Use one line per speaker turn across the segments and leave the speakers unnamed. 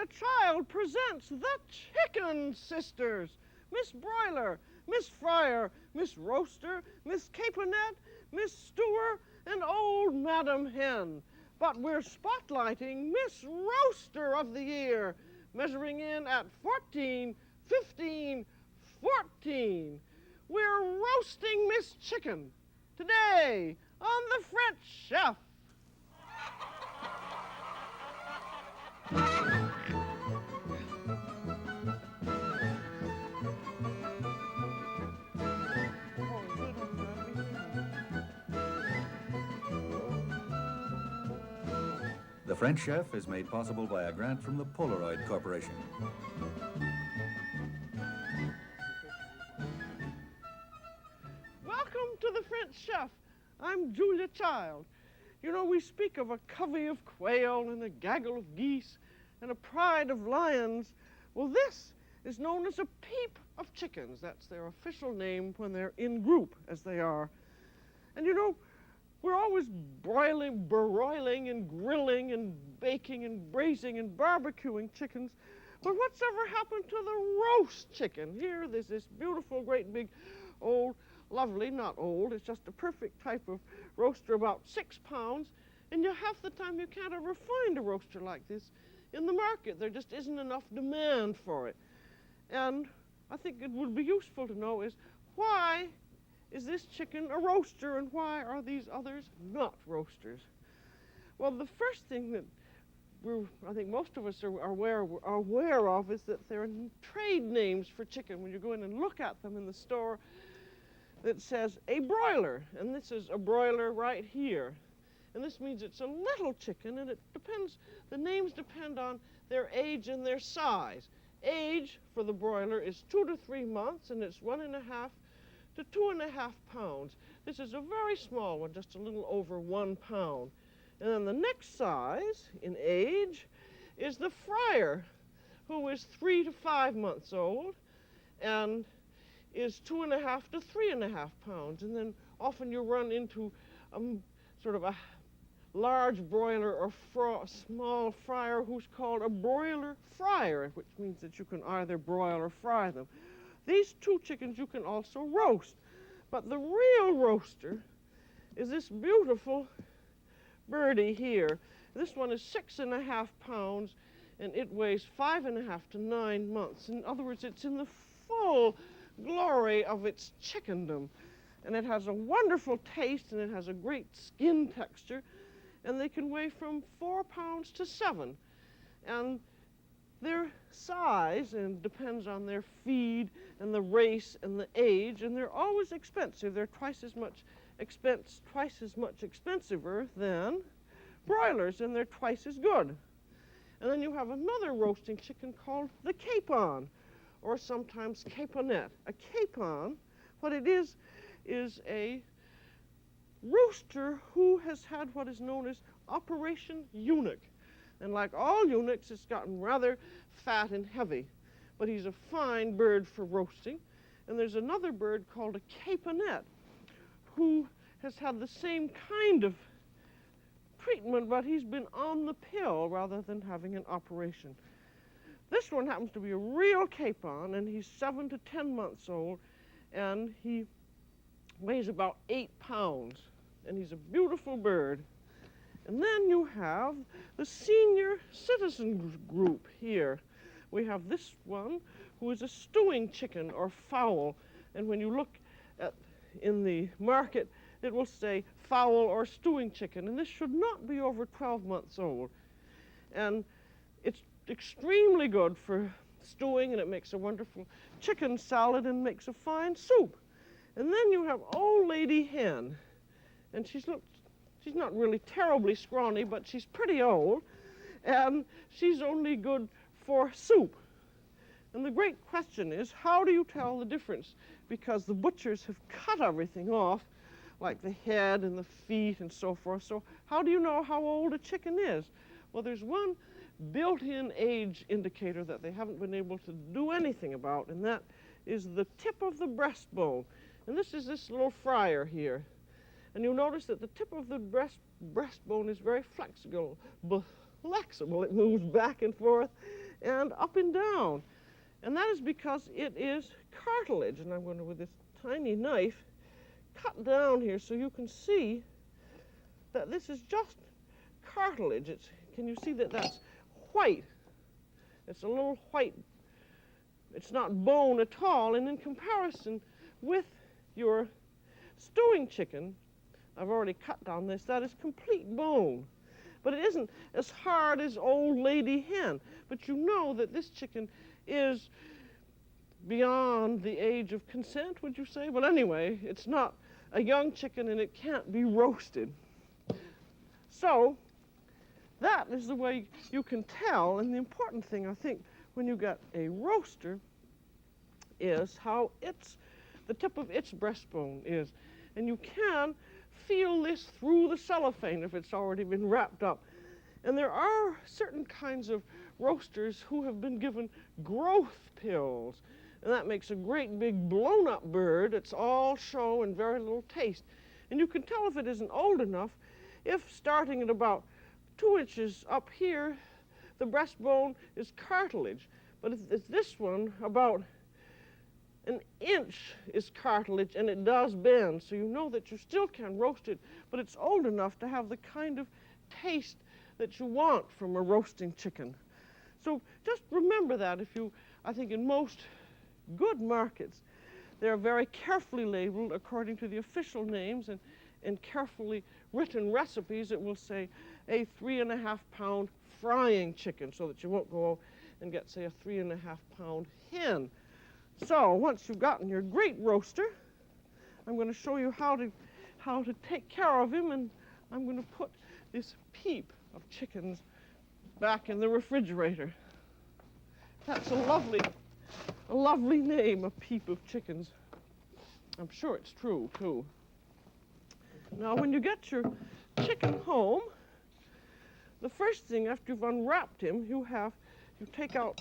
Julia Child presents the Chicken Sisters. Miss Broiler, Miss Fryer, Miss Roaster, Miss Caponette, Miss Stewer, and old Madam Hen. But we're spotlighting Miss Roaster of the Year, measuring in at 14, 15, 14. We're roasting Miss Chicken today on the French Chef.
The French Chef is made possible by a grant from the Polaroid Corporation.
Welcome to the French Chef. I'm Julia Child. You know, we speak of a covey of quail and a gaggle of geese and a pride of lions. Well, this is known as a peep of chickens. That's their official name when they're in group, as they are. And you know, we're always broiling and grilling and baking and braising and barbecuing chickens. But what's ever happened to the roast chicken? Here, there's this beautiful, great big, old, lovely, not old, it's just a perfect type of roaster, about 6 pounds. And half the time you can't ever find a roaster like this in the market. There just isn't enough demand for it. And I think it would be useful to know is why is this chicken a roaster and why are these others not roasters? Well, the first thing that I think most of us are aware of is that there are trade names for chicken. When you go in and look at them in the store, that says a broiler, and this is a broiler right here. And this means it's a little chicken, and the names depend on their age and their size. Age for the broiler is 2 to 3 months, and it's 1.5 to 2.5 pounds. This is a very small one, just a little over 1 pound. And then the next size in age is the fryer, who is 3 to 5 months old and is 2.5 to 3.5 pounds. And then often you run into sort of a large broiler or small fryer who's called a broiler fryer, which means that you can either broil or fry them. These two chickens you can also roast, but the real roaster is this beautiful birdie here. This one is 6.5 pounds, and it weighs 5.5 to 9 months. In other words, it's in the full glory of its chickendom, and it has a wonderful taste, and it has a great skin texture, and they can weigh from 4 pounds to 7. And their size depends on their feed and the race and the age, and they're always expensive. They're twice as much expensiver than broilers, and they're twice as good. And then you have another roasting chicken called the capon, or sometimes caponette. A capon, what it is a rooster who has had what is known as Operation Eunuch. And like all eunuchs, it's gotten rather fat and heavy. But he's a fine bird for roasting. And there's another bird called a caponette who has had the same kind of treatment, but he's been on the pill rather than having an operation. This one happens to be a real capon, and he's 7 to 10 months old, and he weighs about 8 pounds, and he's a beautiful bird. And then you have the senior citizen group here. We have this one, who is a stewing chicken or fowl, and when you look in the market, it will say fowl or stewing chicken, and this should not be over 12 months old. And it's extremely good for stewing, and it makes a wonderful chicken salad and makes a fine soup. And then you have old lady hen, and she's not really terribly scrawny, but she's pretty old, and she's only good for soup. And the great question is, how do you tell the difference? Because the butchers have cut everything off, like the head and the feet and so forth. So how do you know how old a chicken is? Well, there's one built-in age indicator that they haven't been able to do anything about, and that is the tip of the breastbone. And this is this little fryer here. And you'll notice that the tip of the breastbone is very flexible. It moves back and forth, and up and down. And that is because it is cartilage. And I'm going to, with this tiny knife, cut down here so you can see that this is just cartilage. Can you see that that's white? It's a little white. It's not bone at all. And in comparison with your stewing chicken, I've already cut down this, that is complete bone. But it isn't as hard as old lady hen. But you know that this chicken is beyond the age of consent, would you say? But anyway, it's not a young chicken and it can't be roasted. So that is the way you can tell. And the important thing, I think, when you get a roaster is how the tip of its breastbone is. And you can feel this through the cellophane if it's already been wrapped up. And there are certain kinds of roasters who have been given growth pills. And that makes a great big blown up bird. It's all show and very little taste. And you can tell if it isn't old enough if starting at about 2 inches up here, the breastbone is cartilage. But if it's this one, about 1 inch is cartilage, and it does bend, so you know that you still can roast it, but it's old enough to have the kind of taste that you want from a roasting chicken. So just remember that. I think in most good markets, they're very carefully labeled according to the official names, and in carefully written recipes it will say a 3.5-pound frying chicken, so that you won't go and get, say, a 3.5-pound hen. So once you've gotten your great roaster, I'm going to show you how to take care of him, and I'm going to put this peep of chickens back in the refrigerator. That's a lovely name, a peep of chickens. I'm sure it's true, too. Now, when you get your chicken home, the first thing after you've unwrapped him, you take out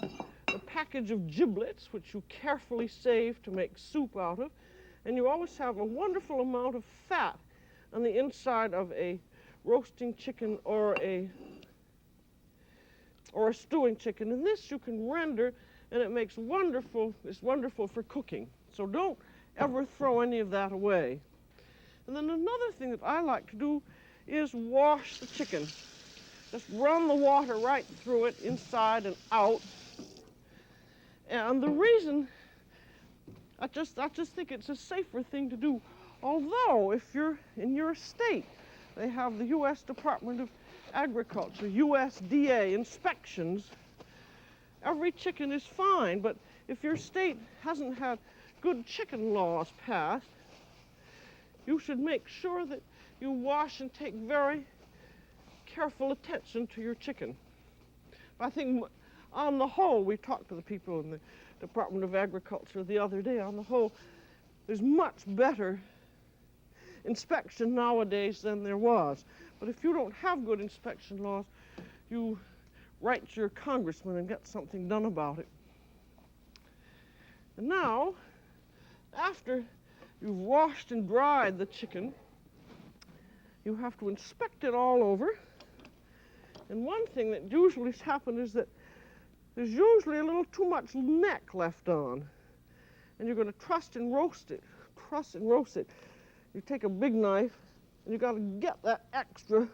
a package of giblets, which you carefully save to make soup out of, and you always have a wonderful amount of fat on the inside of a roasting chicken or a stewing chicken. And this you can render, and it's wonderful for cooking. So don't ever throw any of that away. And then another thing that I like to do is wash the chicken. Just run the water right through it, inside and out. And the reason, I just think it's a safer thing to do. Although, if you're in your state, they have the U.S. Department of Agriculture, USDA inspections. Every chicken is fine, but if your state hasn't had good chicken laws passed, you should make sure that you wash and take very careful attention to your chicken. I think on the whole, we talked to the people in the Department of Agriculture the other day, on the whole, there's much better inspection nowadays than there was. But if you don't have good inspection laws, you write to your congressman and get something done about it. And now, after you've washed and dried the chicken, you have to inspect it all over. And one thing that usually has happened is that there's usually a little too much neck left on. And you're going to truss and roast it. You take a big knife, and you've got to get that extra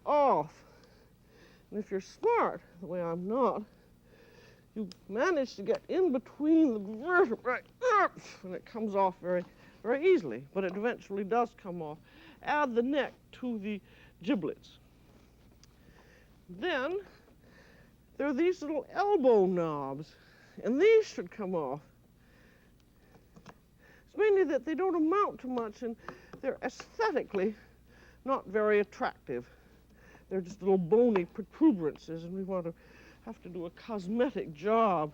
off. And if you're smart, the way I'm not, you manage to get in between the vertebrae, and it comes off very, very easily. But it eventually does come off. Add the neck to the giblets. Then there are these little elbow knobs, and these should come off. It's mainly that they don't amount to much, and they're aesthetically not very attractive. They're just little bony protuberances, and we have to do a cosmetic job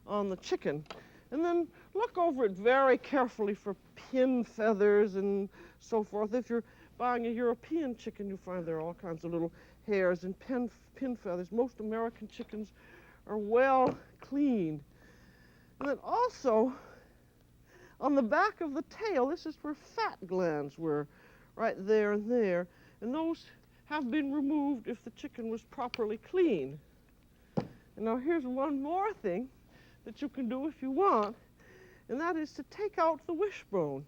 on the chicken. And then look over it very carefully for pin feathers and so forth. If you're buying a European chicken, you find there are all kinds of little hairs and pin feathers. Most American chickens are well cleaned. And then also, on the back of the tail, this is where fat glands were, right there and there. And those have been removed if the chicken was properly cleaned. And now here's one more thing that you can do if you want, and that is to take out the wishbone.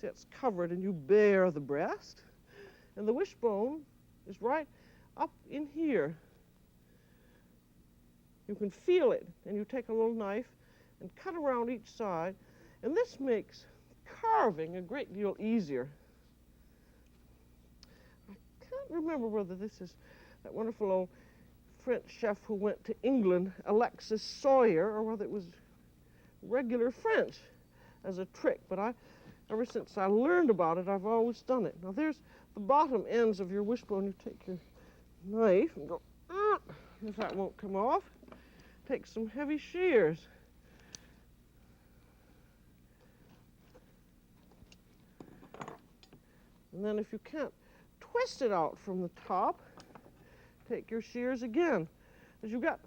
See, it's covered and you bare the breast, and the wishbone is right up in here. You can feel it, and you take a little knife and cut around each side, and this makes carving a great deal easier. I can't remember whether this is that wonderful old French chef who went to England, Alexis Soyer, or whether it was regular French as a trick, but ever since I learned about it, I've always done it. Now there's the bottom ends of your wishbone. You take your knife and go, if that won't come off, take some heavy shears. And then if you can't twist it out from the top, take your shears again. As you've got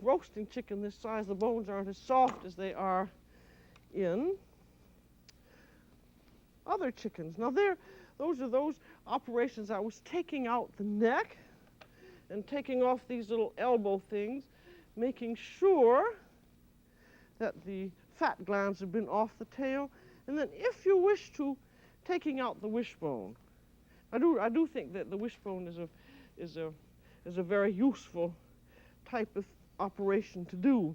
roasting chicken this size, the bones aren't as soft as they are in other chickens. Now those are those operations. I was taking out the neck and taking off these little elbow things, making sure that the fat glands have been off the tail. And then if you wish to, taking out the wishbone. I do think that the wishbone is a very useful type of operation to do.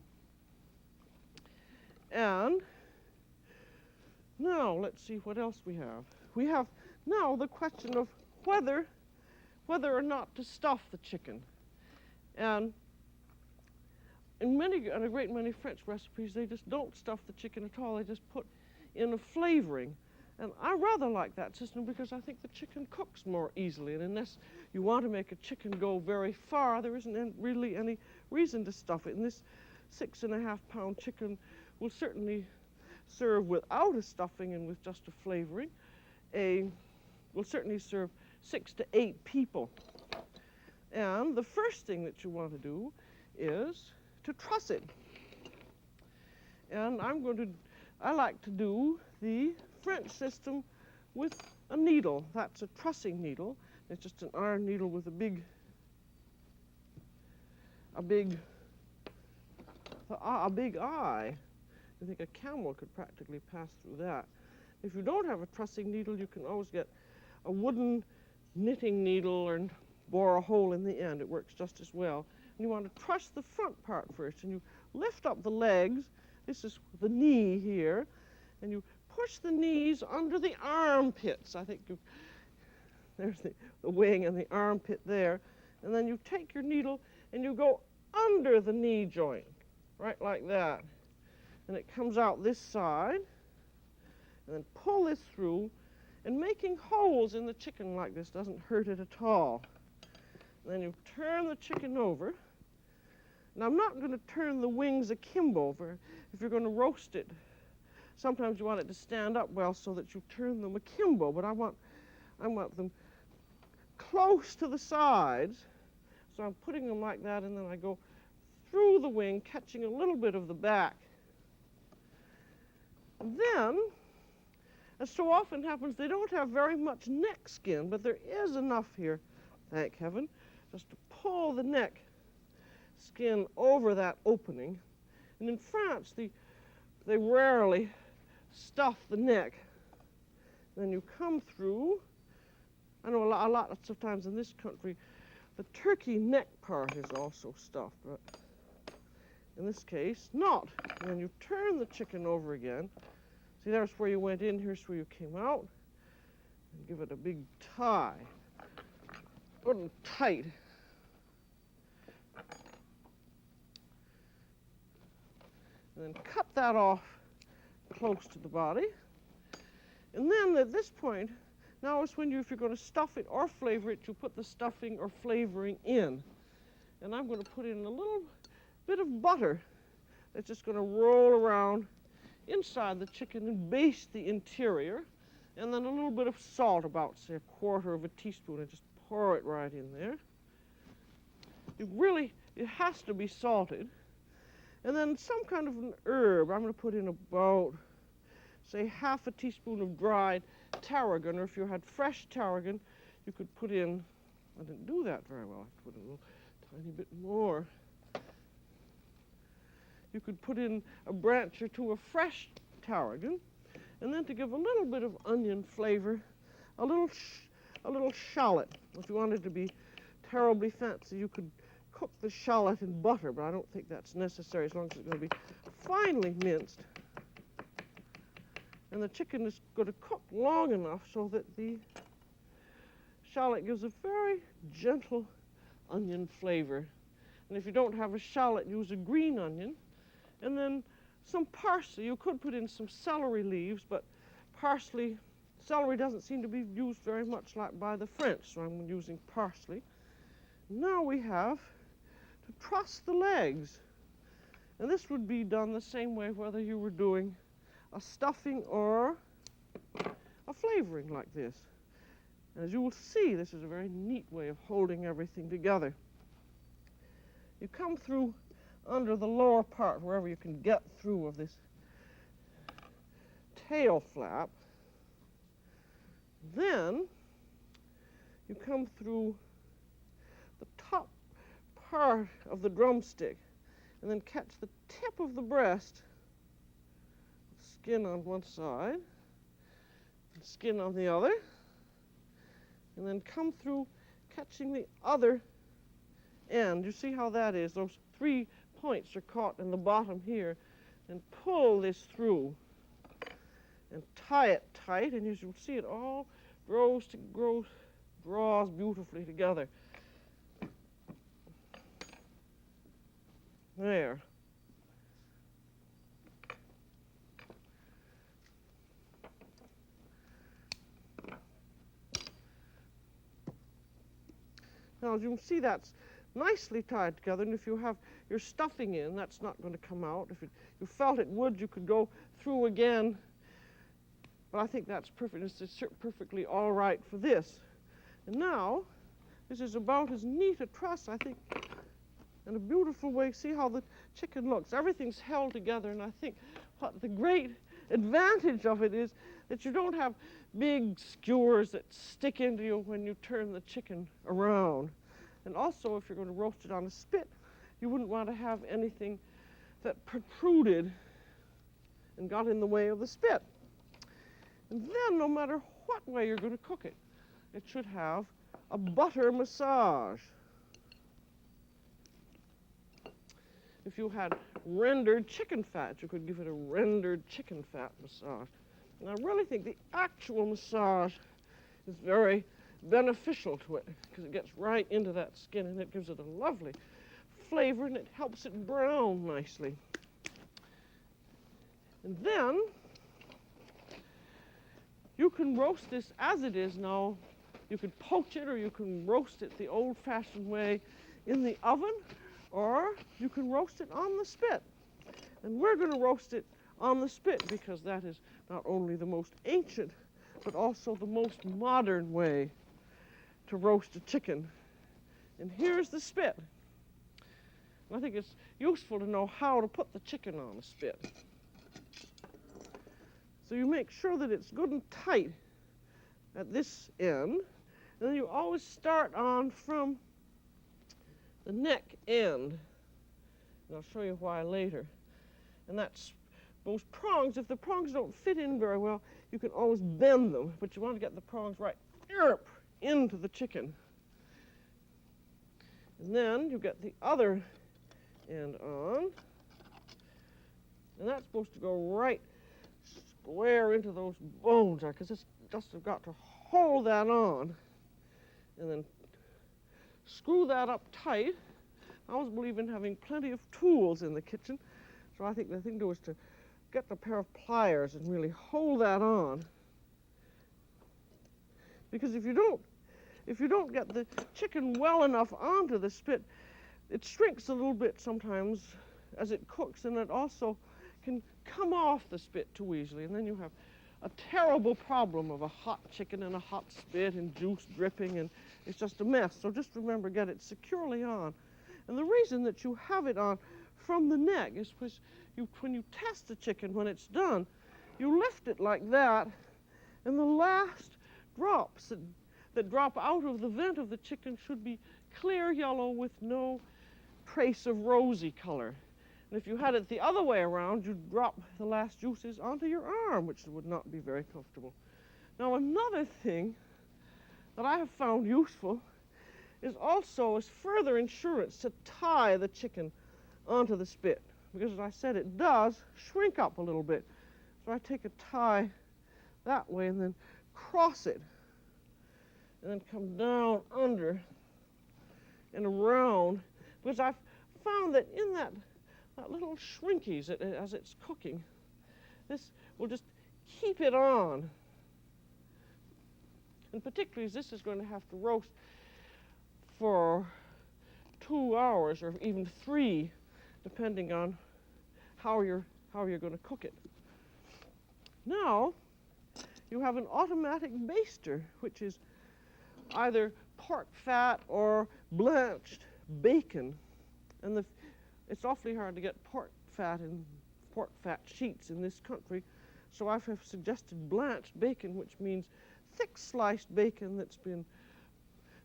And now let's see what else we have. We have now the question of whether or not to stuff the chicken. And in a great many French recipes, they just don't stuff the chicken at all. They just put in a flavoring. And I rather like that system because I think the chicken cooks more easily. And unless you want to make a chicken go very far, there isn't really any reason to stuff it. And this 6.5 pound chicken will certainly serve without a stuffing and with just a flavoring. Will certainly serve 6 to 8 people. And the first thing that you want to do is to truss it. And I like to do the French system with a needle. That's a trussing needle. It's just an iron needle with a big eye. I think a camel could practically pass through that. If you don't have a trussing needle, you can always get a wooden knitting needle and bore a hole in the end. It works just as well. And you want to truss the front part first, and you lift up the legs. This is the knee here, and you push the knees under the armpits. I think there's the wing and the armpit there. And then you take your needle and you go under the knee joint, right like that. And it comes out this side. And then pull this through. And making holes in the chicken like this doesn't hurt it at all. And then you turn the chicken over. Now I'm not going to turn the wings akimbo over. If you're going to roast it, sometimes you want it to stand up well so that you turn them akimbo, but I want them close to the sides. So I'm putting them like that, and then I go through the wing, catching a little bit of the back. And then, as so often happens, they don't have very much neck skin, but there is enough here, thank heaven, just to pull the neck skin over that opening. And in France, they rarely stuff the neck. Then you come through. I know a lot of times in this country, the turkey neck part is also stuffed, but in this case, not. And then you turn the chicken over again. See, there's where you went in, here's where you came out. And give it a big tie. Good and tight. And then cut that off close to the body. And then at this point, now is when if you're going to stuff it or flavor it, you put the stuffing or flavoring in. And I'm going to put in a little bit of butter that's just going to roll around inside the chicken and baste the interior. And then a little bit of salt, about, say, 1/4 of a teaspoon, and just pour it right in there. It has to be salted. And then some kind of an herb. I'm going to put in about, say, 1/2 teaspoon of dried tarragon, or if you had fresh tarragon, you could put in, I didn't do that very well, I put a little tiny bit more. You could put in a branch or two of fresh tarragon, and then to give a little bit of onion flavor, a little shallot. If you wanted to be terribly fancy, you could cook the shallot in butter, but I don't think that's necessary as long as it's going to be finely minced. And the chicken is going to cook long enough so that the shallot gives a very gentle onion flavor. And if you don't have a shallot, use a green onion. And then some parsley. You could put in some celery leaves, but celery doesn't seem to be used very much like by the French, so I'm using parsley. Now we have to truss the legs. And this would be done the same way whether you were doing a stuffing or a flavoring like this. And as you will see, this is a very neat way of holding everything together. You come through under the lower part, wherever you can get through of this tail flap. Then you come through the top part of the drumstick and then catch the tip of the breast, skin on one side, skin on the other, and then come through catching the other end. You see how that is? Those 3 points are caught in the bottom here, and pull this through and tie it tight, and as you'll see, it all draws beautifully together. There. Now, as you can see, that's nicely tied together, and if you have your stuffing in, that's not going to come out. If you felt it would, you could go through again, but I think that's perfect. It's perfectly all right for this. And now, this is about as neat a truss, I think, in a beautiful way. See how the chicken looks. Everything's held together, and I think what the great advantage of it is that you don't have big skewers that stick into you when you turn the chicken around. And also, if you're going to roast it on a spit, you wouldn't want to have anything that protruded and got in the way of the spit. And then, no matter what way you're going to cook it, it should have a butter massage. If you had rendered chicken fat, you could give it a rendered chicken fat massage. And I really think the actual massage is very beneficial to it because it gets right into that skin and it gives it a lovely flavor and it helps it brown nicely. And then you can roast this as it is now. You could poach it or you can roast it the old-fashioned way in the oven, or you can roast it on the spit. And we're going to roast it on the spit because that is not only the most ancient but also the most modern way to roast a chicken. And here's the spit. And I think it's useful to know how to put the chicken on a spit. So you make sure that it's good and tight at this end, and then you always start on from the neck end. And I'll show you why later. And that's those prongs. If the prongs don't fit in very well, you can always bend them, but you want to get the prongs right into the chicken. And then you get the other end on, and that's supposed to go right square into those bones there, because it's just got to hold that on, and then screw that up tight. I always believe in having plenty of tools in the kitchen, so I think the thing to do is to get the pair of pliers and really hold that on. Because if you don't get the chicken well enough onto the spit, it shrinks a little bit sometimes as it cooks, and it also can come off the spit too easily, and then you have a terrible problem of a hot chicken and a hot spit and juice dripping, and it's just a mess. So just remember, get it securely on. And the reason that you have it on from the neck is because when you test the chicken when it's done, you lift it like that, and the last drops that drop out of the vent of the chicken should be clear yellow with no trace of rosy color. And if you had it the other way around, you'd drop the last juices onto your arm, which would not be very comfortable. Now, another thing that I have found useful is also as further insurance to tie the chicken onto the spit. Because as I said, it does shrink up a little bit. So I take a tie that way and then cross it and then come down under and around, because I've found that in that little shrinkies as it's cooking, this will just keep it on. And particularly as this is going to have to roast for 2 hours or even 3, depending on how you're going to cook it. Now, you have an automatic baster, which is either pork fat or blanched bacon. And it's awfully hard to get pork fat sheets in this country, so I have suggested blanched bacon, which means thick sliced bacon that's been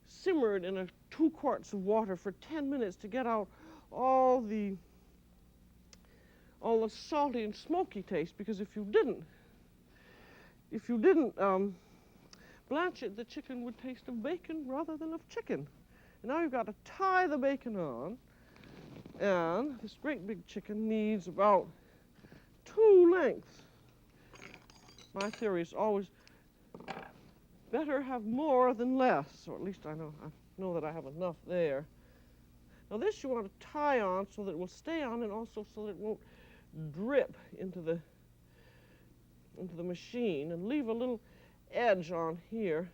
simmered in 2 quarts of water for 10 minutes to get out all the salty and smoky taste. Because if you didn't blanch it, the chicken would taste of bacon rather than of chicken. And now you've got to tie the bacon on, and this great big chicken needs about 2 lengths. My theory is always better have more than less, or at least I know that I have enough there. Now this you want to tie on so that it will stay on, and also so that it won't drip into the machine, and leave a little edge on here,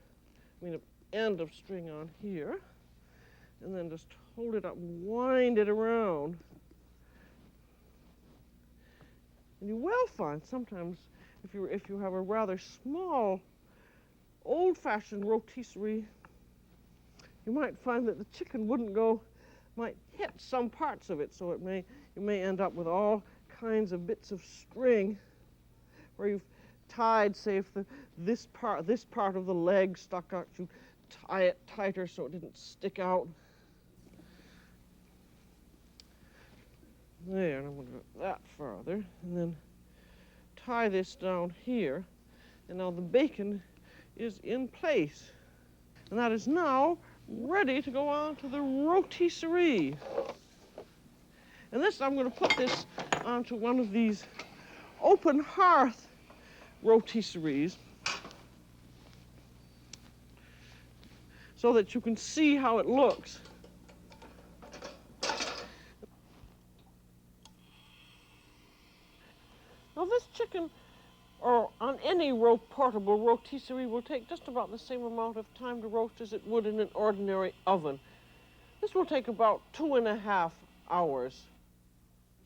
an end of string on here, and then just hold it up and wind it around. And you will find sometimes if you have a rather small old-fashioned rotisserie, you might find that the chicken might hit some parts of it, so you may end up with all kinds of bits of string where you've tied, say, if this part of the leg stuck out, you tie it tighter so it didn't stick out. There, and I'm going to go that farther, and then tie this down here, and now the bacon is in place. And that is now ready to go on to the rotisserie. And this, I'm going to put this onto one of these open hearth rotisseries so that you can see how it looks. Now this chicken, or on any portable rotisserie, will take just about the same amount of time to roast as it would in an ordinary oven. This will take about 2.5 hours.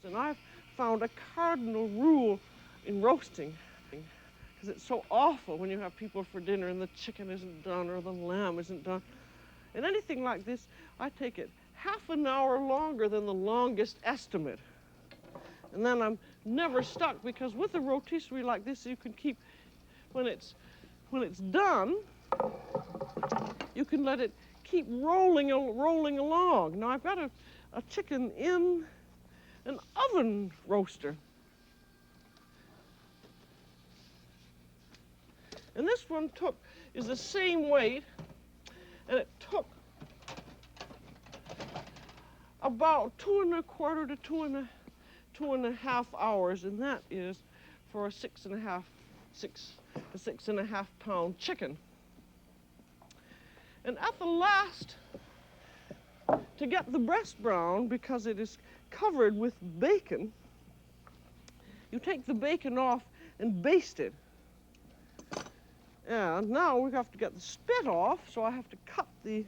And I've found a cardinal rule in roasting, because it's so awful when you have people for dinner and the chicken isn't done or the lamb isn't done. In anything like this, I take it half an hour longer than the longest estimate. And then I'm never stuck, because with a rotisserie like this, you can keep, when it's done, you can let it keep rolling along. Now I've got a chicken in an oven roaster. And this one is the same weight, and it took about 2.25 to 2.5 hours, and that is for a 6.5 pound chicken. And at the last, to get the breast brown, because it is covered with bacon, you take the bacon off and baste it. And now we have to get the spit off, so I have to cut the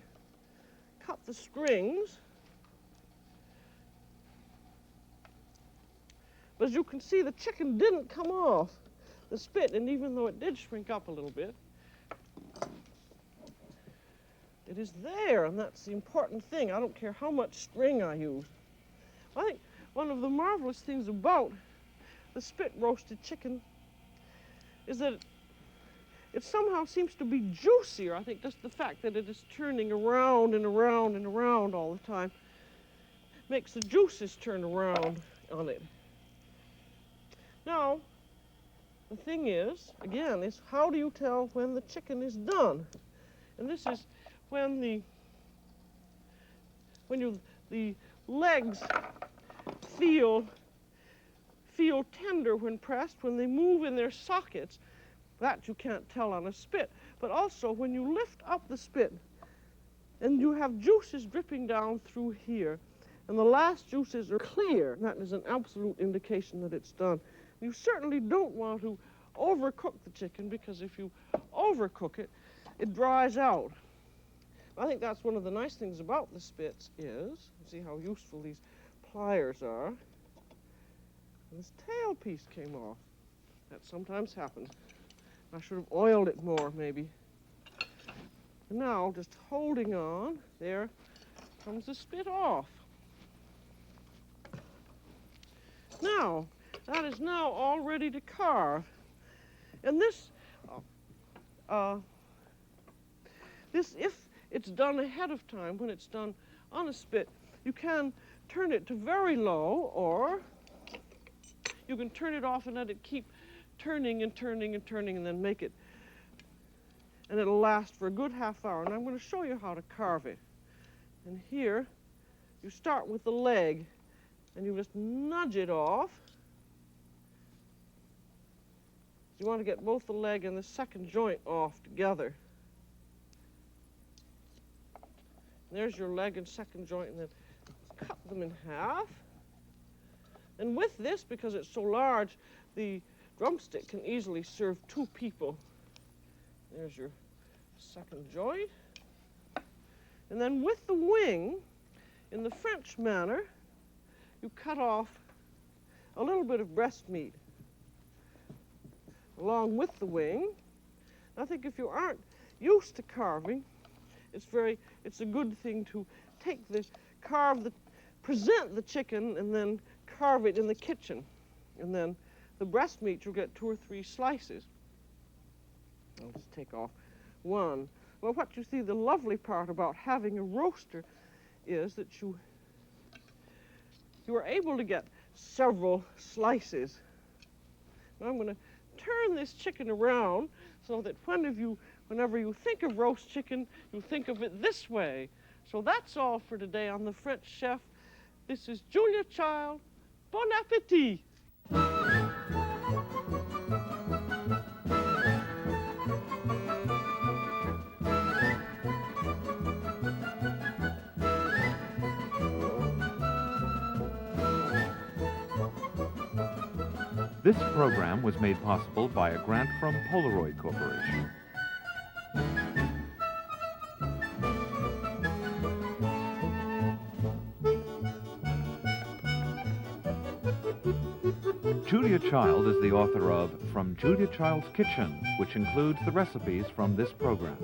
strings. But as you can see, the chicken didn't come off the spit, and even though it did shrink up a little bit, it is there, and that's the important thing. I don't care how much string I use. I think one of the marvelous things about the spit roasted chicken is that it somehow seems to be juicier. I think just the fact that it is turning around and around and around all the time makes the juices turn around on it. Now, the thing is, again, is how do you tell when the chicken is done? And this is when the legs feel tender when pressed, when they move in their sockets. That you can't tell on a spit. But also when you lift up the spit and you have juices dripping down through here, and the last juices are clear, that is an absolute indication that it's done. You certainly don't want to overcook the chicken, because if you overcook it, it dries out. I think that's one of the nice things about the spits is, see how useful these pliers are. And this tail piece came off. That sometimes happens. I should have oiled it more, maybe. And now, just holding on, there comes the spit off. Now, that is now all ready to carve. And this, if it's done ahead of time, when it's done on a spit, you can turn it to very low, or you can turn it off and let it keep turning and turning and turning, and then make it, and it'll last for a good half hour. And I'm going to show you how to carve it. And here, you start with the leg, and you just nudge it off. You want to get both the leg and the second joint off together. And there's your leg and second joint, and then cut them in half. And with this, because it's so large, the drumstick can easily serve 2 people. There's your second joint. And then with the wing, in the French manner, you cut off a little bit of breast meat along with the wing. I think if you aren't used to carving, it's a good thing to present the chicken and then carve it in the kitchen. And then the breast meat, you'll get 2 or 3 slices. I'll just take off one. Well, what you see, the lovely part about having a roaster is that you are able to get several slices. Now I'm going to turn this chicken around so that whenever you think of roast chicken, you think of it this way. So that's all for today on The French Chef. This is Julia Child. Bon appétit!
This program was made possible by a grant from Polaroid Corporation. Julia Child is the author of From Julia Child's Kitchen, which includes the recipes from this program.